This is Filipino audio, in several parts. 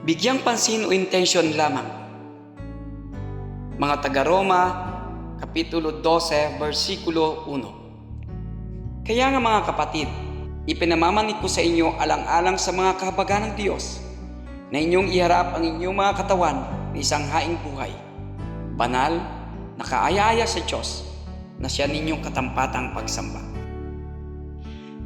Bigyang pansin o intensyon lamang. Mga taga-Roma, Kapitulo 12, versikulo 1. Kaya nga mga kapatid, ipinamamanik ko sa inyo alang-alang sa mga kahabagan ng Diyos, na inyong iharap ang inyong mga katawan na isang haing buhay, banal, nakaaya-aya sa Diyos, na siya ninyong katampatang pagsamba.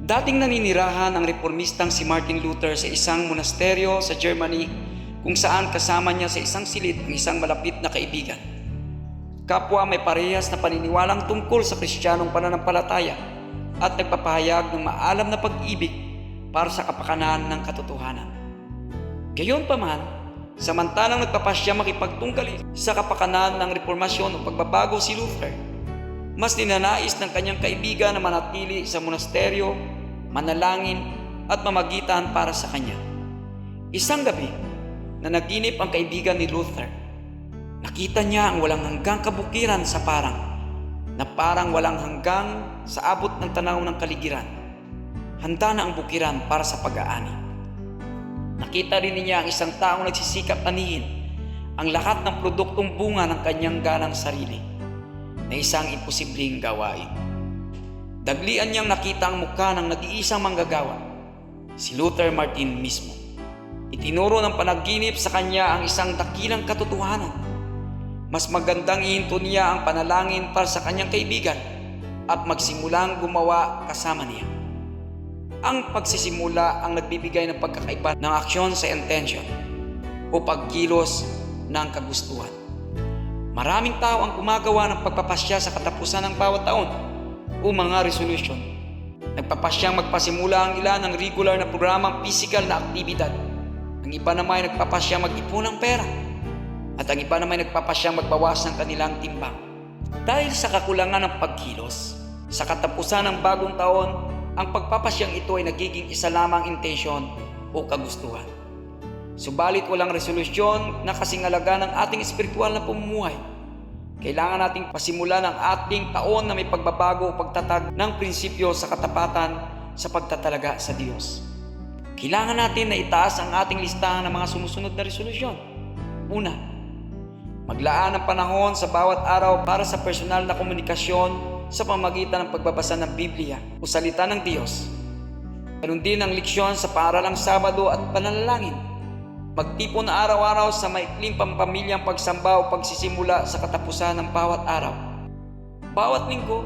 Dating naninirahan ang reformistang si Martin Luther sa isang monasteryo sa Germany, kung saan kasama niya sa isang silid ang isang malapit na kaibigan. Kapwa may parehas na paniniwalang tungkol sa Kristiyanong pananampalataya at nagpapahayag ng maalam na pag-ibig para sa kapakanan ng katotohanan. Gayunpaman, samantalang nagpapasya makipagtunggali sa kapakanan ng reformasyon o pagbabago si Luther, mas ninanais ng kanyang kaibigan na manatili sa monasteryo, manalangin at mamagitan para sa kanya. Isang gabi, na naginip ang kaibigan ni Luther, nakita niya ang walang hanggang kabukiran sa parang, na parang walang hanggang sa abot ng tanaw ng kaligiran. Handa na ang bukiran para sa pag-aani. Nakita rin niya ang isang taong nagsisikap anihin ang lahat ng produktong bunga ng kanyang ganang sarili, na isang imposibleng gawain. Daglian niyang nakita ang mukha ng nag-iisang manggagawa, si Luther Martin mismo. Itinuro ng panaginip sa kanya ang isang dakilang katotohanan. Mas magandang ihinto niya ang panalangin para sa kanyang kaibigan at magsimulang gumawa kasama niya. Ang pagsisimula ang nagbibigay ng pagkakaiba ng aksyon sa intention o pagkilos ng kagustuhan. Maraming tao ang gumagawa ng pagpapasya sa katapusan ng bawat taon o mga resolution. Nagpapasyang magpasimula ang ilan ng regular na programang physical na aktibidad. Ang iba naman ay nagpapasyang mag-ipon ng pera. At ang iba naman ay nagpapasyang magbawas ng kanilang timbang. Dahil sa kakulangan ng pagkilos, sa katapusan ng bagong taon, ang pagpapasyang ito ay nagiging isa lamang intensyon o kagustuhan. Subalit walang resolusyon na kasingalaga ng ating espiritual na pamumuhay. Kailangan nating pasimulan ang ating taon na may pagbabago o pagtatag ng prinsipyo sa katapatan sa pagtatalaga sa Diyos. Kailangan natin na itaas ang ating listahan ng mga sumusunod na resolusyon. Una, maglaan ng panahon sa bawat araw para sa personal na komunikasyon sa pamamagitan ng pagbabasa ng Biblia o salita ng Diyos. Ganun din ang leksyon sa paaralang Sabado at pananalangin. Magtipon na araw-araw sa maikling pampamilyang pagsamba o pagsisimula sa katapusan ng bawat araw. Bawat linggo,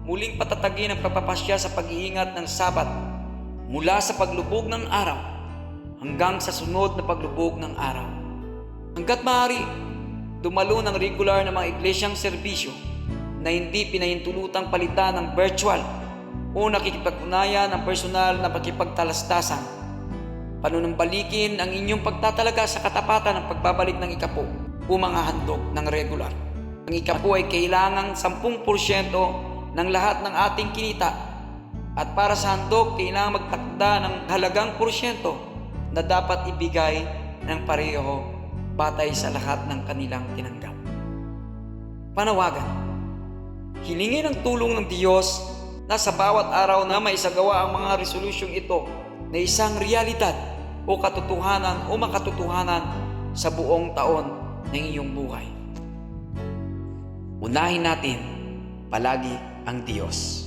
muling patatagin ang pagpapasya sa pag-iingat ng Sabat mula sa paglubog ng araw hanggang sa sunod na paglubog ng araw. Hanggat maaari, dumalo ng regular na mga iglesyang serbisyo na hindi pinahintulutang palitan ng virtual o nakikipag-unayan ng personal na pakipagtalastasan. Panunambalikin ang inyong pagtatalaga sa katapatan ng pagbabalik ng ikapo o mga handog ng regular. Ang ikapo ay kailangang 10% ng lahat ng ating kinita. At para sa handog, kailangan magtakda ng halagang porsyento na dapat ibigay ng pareho batay sa lahat ng kanilang tinanggap. Panawagan. Hilingin ang tulong ng Diyos na sa bawat araw na maisagawa ang mga resolusyong ito na isang realidad o katotohanan o makatotohanan sa buong taon ng iyong buhay. Unahin natin palagi ang Diyos.